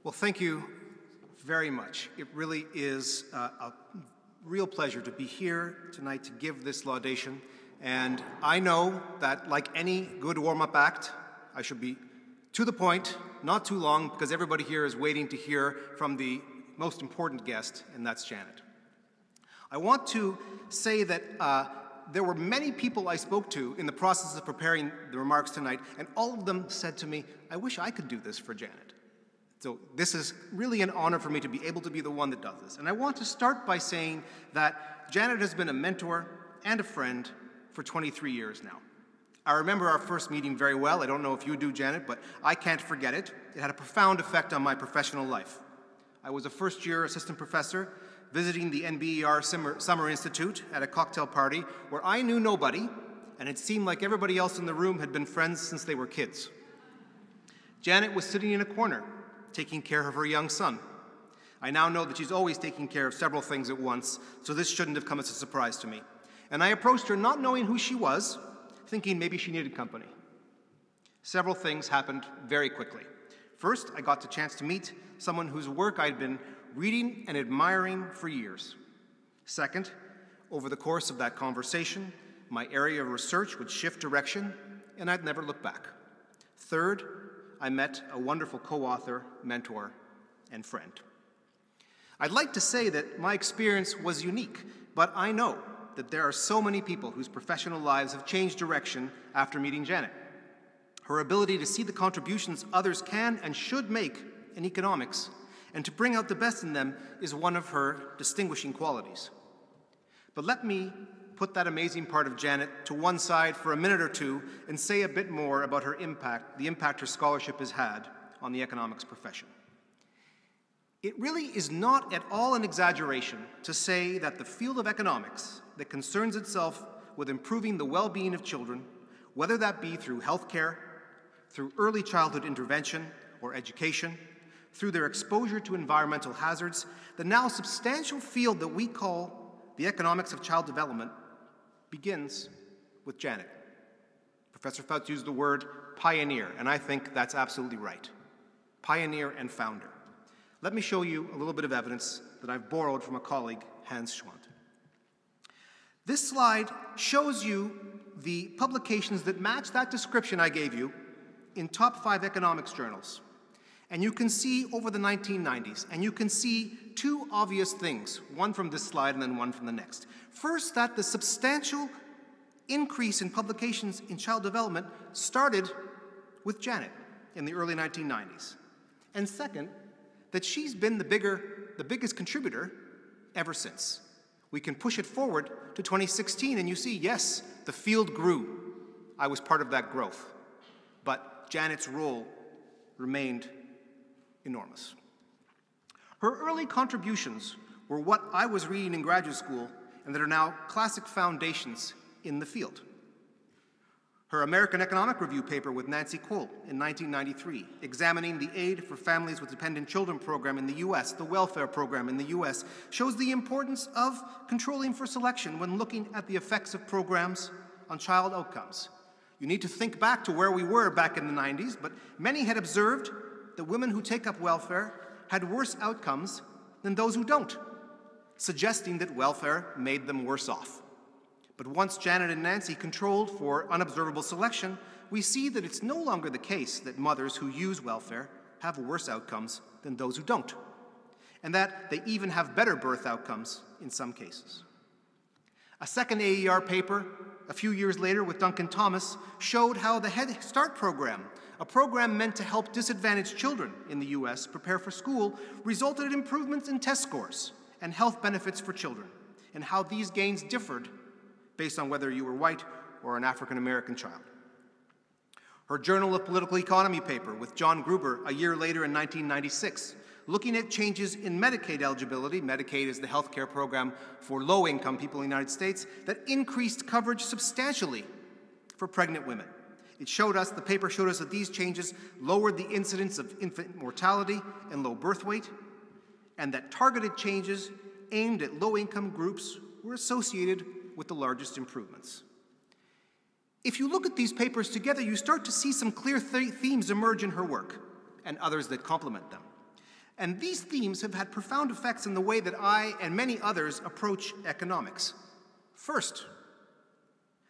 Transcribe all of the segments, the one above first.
Well, thank you very much. It really is a real pleasure to be here tonight to give this laudation. And I know that, like any good warm-up act, I should be to the point, not too long, because everybody here is waiting to hear from the most important guest, and that's Janet. I want to say that there were many people I spoke to in the process of preparing the remarks tonight, and all of them said to me, I wish I could do this for Janet. So this is really an honor for me to be able to be the one that does this. And I want to start by saying that Janet has been a mentor and a friend for 23 years now. I remember our first meeting very well. I don't know if you do, Janet, but I can't forget it. It had a profound effect on my professional life. I was a first-year assistant professor visiting the NBER Summer Institute at a cocktail party where I knew nobody, and it seemed like everybody else in the room had been friends since they were kids. Janet was sitting in a corner, taking care of her young son. I now know that she's always taking care of several things at once, so this shouldn't have come as a surprise to me. And I approached her not knowing who she was, thinking maybe she needed company. Several things happened very quickly. First, I got the chance to meet someone whose work I'd been reading and admiring for years. Second, over the course of that conversation, my area of research would shift direction, and I'd never look back. Third, I met a wonderful co-author, mentor, and friend. I'd like to say that my experience was unique, but I know that there are so many people whose professional lives have changed direction after meeting Janet. Her ability to see the contributions others can and should make in economics and to bring out the best in them is one of her distinguishing qualities. But let me put that amazing part of Janet to one side for a minute or two and say a bit more about her impact, the impact her scholarship has had on the economics profession. It really is not at all an exaggeration to say that the field of economics that concerns itself with improving the well-being of children, whether that be through healthcare, through early childhood intervention or education, through their exposure to environmental hazards, the now substantial field that we call the economics of child development begins with Janet. Professor Fouts used the word pioneer, and I think that's absolutely right. Pioneer and founder. Let me show you a little bit of evidence that I've borrowed from a colleague, Hans Schwant. This slide shows you the publications that match that description I gave you in top 5 economics journals. And you can see over the 1990s, and you can see two obvious things, one from this slide and then one from the next. First, that the substantial increase in publications in child development started with Janet in the early 1990s. And second, that she's been the biggest contributor ever since. We can push it forward to 2016 and you see, yes, the field grew. I was part of that growth. But Janet's role remained enormous. Her early contributions were what I was reading in graduate school and that are now classic foundations in the field. Her American Economic Review paper with Nancy Cole in 1993, examining the Aid for Families with Dependent Children program in the U.S., the welfare program in the U.S., shows the importance of controlling for selection when looking at the effects of programs on child outcomes. You need to think back to where we were back in the 90s, but many had observed that women who take up welfare had worse outcomes than those who don't, suggesting that welfare made them worse off. But once Janet and Nancy controlled for unobservable selection, we see that it's no longer the case that mothers who use welfare have worse outcomes than those who don't, and that they even have better birth outcomes in some cases. A second AER paper, a few years later with Duncan Thomas, showed how the Head Start program, a program meant to help disadvantaged children in the U.S. prepare for school, resulted in improvements in test scores and health benefits for children, and how these gains differed based on whether you were white or an African-American child. Her Journal of Political Economy paper with John Gruber a year later in 1996, looking at changes in Medicaid eligibility. Medicaid is the health care program for low-income people in the United States that increased coverage substantially for pregnant women. The paper showed us that these changes lowered the incidence of infant mortality and low birth weight, and that targeted changes aimed at low-income groups were associated with the largest improvements. If you look at these papers together, you start to see some clear themes emerge in her work, and others that complement them. And these themes have had profound effects in the way that I and many others approach economics. First,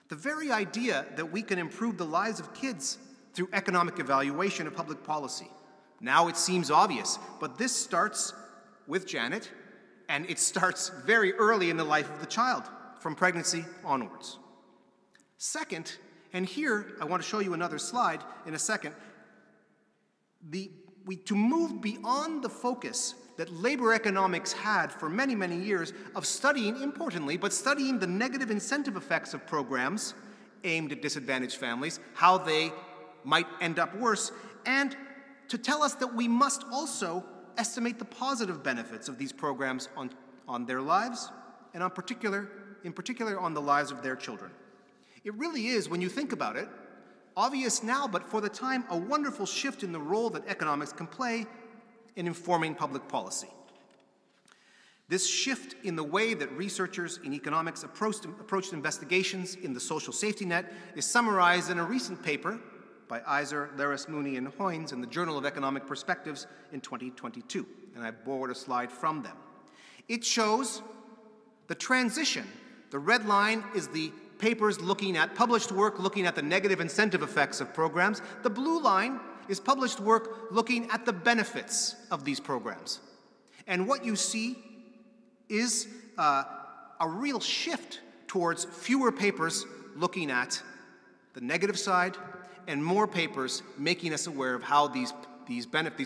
the very idea that we can improve the lives of kids through economic evaluation of public policy. Now it seems obvious, but this starts with Janet, and it starts very early in the life of the child, from pregnancy onwards. Second, and here I want to show you another slide in a second, to move beyond the focus that labor economics had for many, many years of studying, importantly, but studying the negative incentive effects of programs aimed at disadvantaged families, how they might end up worse, and to tell us that we must also estimate the positive benefits of these programs on their lives, and in particular on the lives of their children. It really is, when you think about it, obvious now, but for the time, a wonderful shift in the role that economics can play in informing public policy. This shift in the way that researchers in economics approached investigations in the social safety net is summarized in a recent paper by Iser, Laris, Mooney, and Hoynes in the Journal of Economic Perspectives in 2022, and I borrowed a slide from them. It shows the transition. The red line is the papers looking at published work looking at the negative incentive effects of programs. The blue line is published work looking at the benefits of these programs. And what you see is a real shift towards fewer papers looking at the negative side and more papers making us aware of how these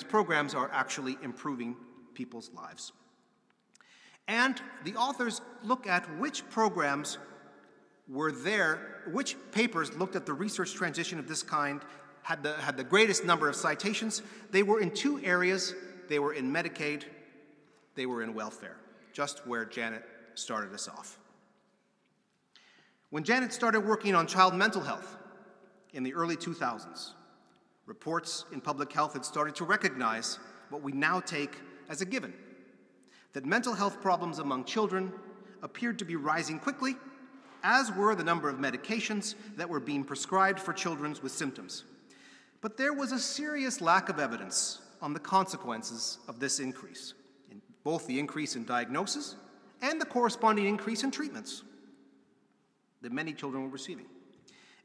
programs are actually improving people's lives. And the authors look at which programs were there, which papers looked at the research transition of this kind, had the greatest number of citations. They were in two areas. They were in Medicaid, they were in welfare, just where Janet started us off. When Janet started working on child mental health in the early 2000s, reports in public health had started to recognize what we now take as a given, that mental health problems among children appeared to be rising quickly, as were the number of medications that were being prescribed for children with symptoms. But there was a serious lack of evidence on the consequences of this increase, both the increase in diagnosis and the corresponding increase in treatments that many children were receiving.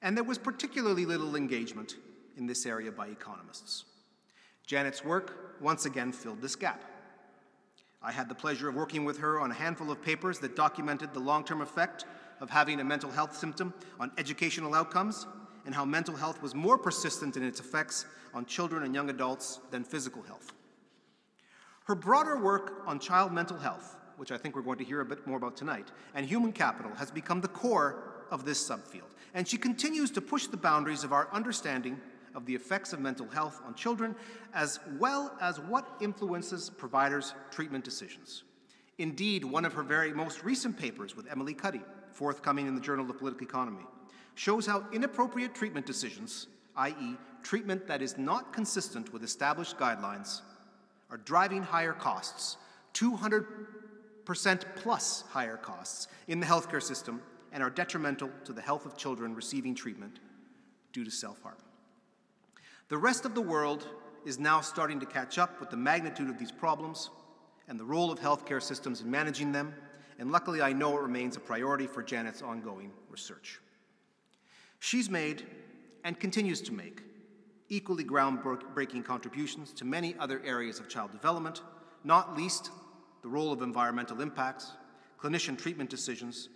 And there was particularly little engagement in this area by economists. Janet's work once again filled this gap. I had the pleasure of working with her on a handful of papers that documented the long-term effect of having a mental health symptom on educational outcomes and how mental health was more persistent in its effects on children and young adults than physical health. Her broader work on child mental health, which I think we're going to hear a bit more about tonight, and human capital has become the core of this subfield, and she continues to push the boundaries of our understanding of the effects of mental health on children, as well as what influences providers' treatment decisions. Indeed, one of her very most recent papers with Emily Currie, forthcoming in the Journal of Political Economy, shows how inappropriate treatment decisions, i.e. treatment that is not consistent with established guidelines, are driving higher costs, 200% plus higher costs in the healthcare system, and are detrimental to the health of children receiving treatment due to self-harm. The rest of the world is now starting to catch up with the magnitude of these problems and the role of healthcare systems in managing them, and luckily I know it remains a priority for Janet's ongoing research. She's made, and continues to make, equally groundbreaking contributions to many other areas of child development, not least the role of environmental impacts, clinician treatment decisions,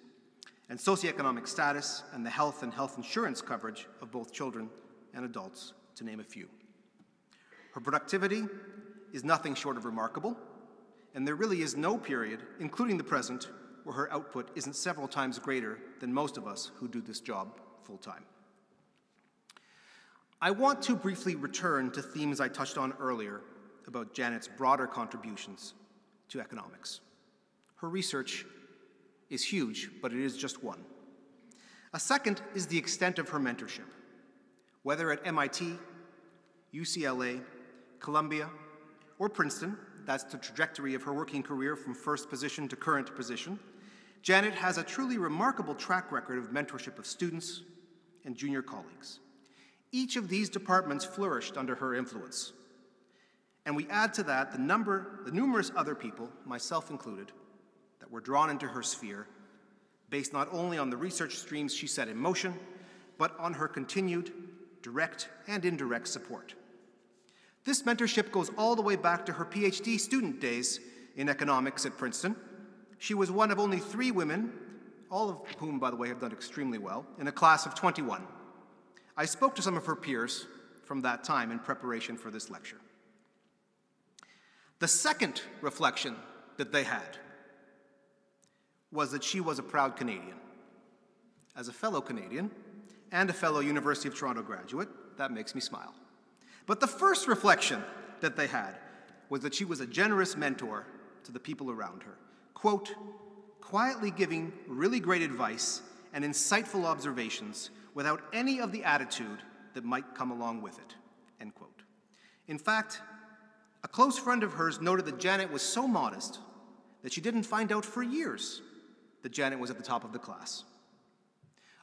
and socioeconomic status, and the health and health insurance coverage of both children and adults, to name a few. Her productivity is nothing short of remarkable, and there really is no period, including the present, where her output isn't several times greater than most of us who do this job full-time. I want to briefly return to themes I touched on earlier about Janet's broader contributions to economics. Her research is huge, but it is just one. A second is the extent of her mentorship. Whether at MIT, UCLA, Columbia, or Princeton, that's the trajectory of her working career from first position to current position, Janet has a truly remarkable track record of mentorship of students and junior colleagues. Each of these departments flourished under her influence. And we add to that the numerous other people, myself included, that were drawn into her sphere, based not only on the research streams she set in motion, but on her continued direct and indirect support. This mentorship goes all the way back to her PhD student days in economics at Princeton. She was one of only 3 women, all of whom, by the way, have done extremely well, in a class of 21. I spoke to some of her peers from that time in preparation for this lecture. The second reflection that they had was that she was a proud Canadian. As a fellow Canadian and a fellow University of Toronto graduate, that makes me smile. But the first reflection that they had was that she was a generous mentor to the people around her. Quote, quietly giving really great advice and insightful observations without any of the attitude that might come along with it, end quote. In fact, a close friend of hers noted that Janet was so modest that she didn't find out for years that Janet was at the top of the class.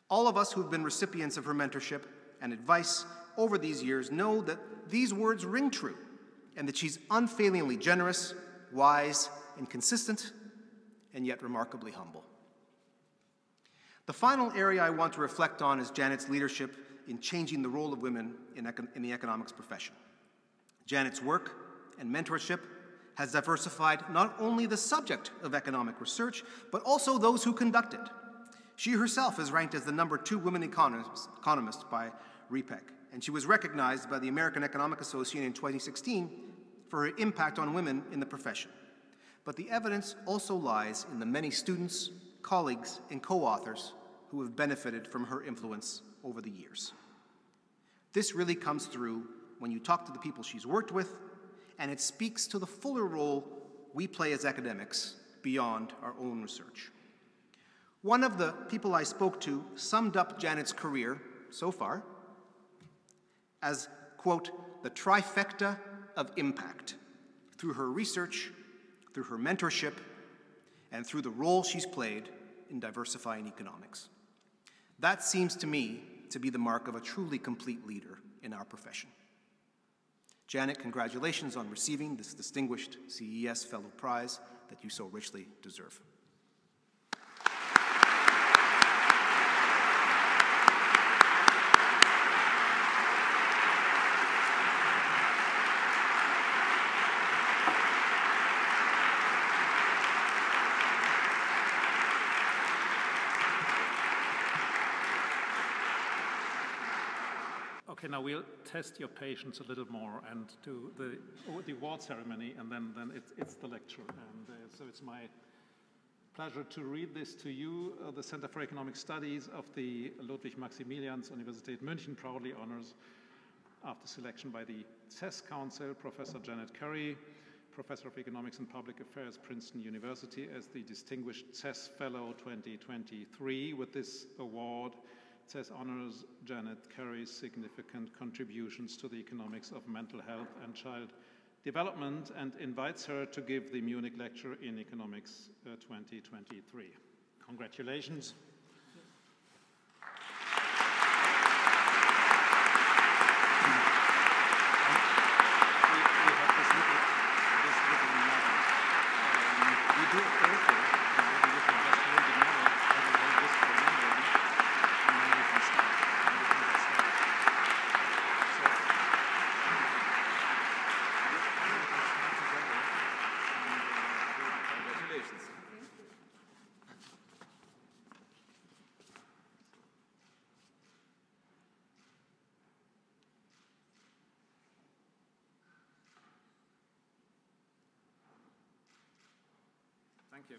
All of us who've been recipients of her mentorship and advice over these years know that these words ring true and that she's unfailingly generous, wise, and consistent, and yet remarkably humble. The final area I want to reflect on is Janet's leadership in changing the role of women in the economics profession. Janet's work and mentorship has diversified not only the subject of economic research, but also those who conduct it. She herself is ranked as the #2 women economist by REPEC, and she was recognized by the American Economic Association in 2016 for her impact on women in the profession. But the evidence also lies in the many students, colleagues, and co-authors who have benefited from her influence over the years. This really comes through when you talk to the people she's worked with, and it speaks to the fuller role we play as academics beyond our own research. One of the people I spoke to summed up Janet's career so far as, quote, the trifecta of impact through her research, through her mentorship, and through the role she's played in diversifying economics. That seems to me to be the mark of a truly complete leader in our profession. Janet, congratulations on receiving this distinguished CES Fellow Prize that you so richly deserve. Okay, now we'll test your patience a little more and do the award ceremony, and then it's the lecture. And so it's my pleasure to read this to you. The Center for Economic Studies of the Ludwig-Maximilians-Universität München proudly honors, after selection by the CES Council, Professor Janet Currie, Professor of Economics and Public Affairs, Princeton University, as the Distinguished CES Fellow 2023. With this award, CES honors Janet Currie's significant contributions to the economics of mental health and child development and invites her to give the Munich lecture in economics 2023. Congratulations. Thank you.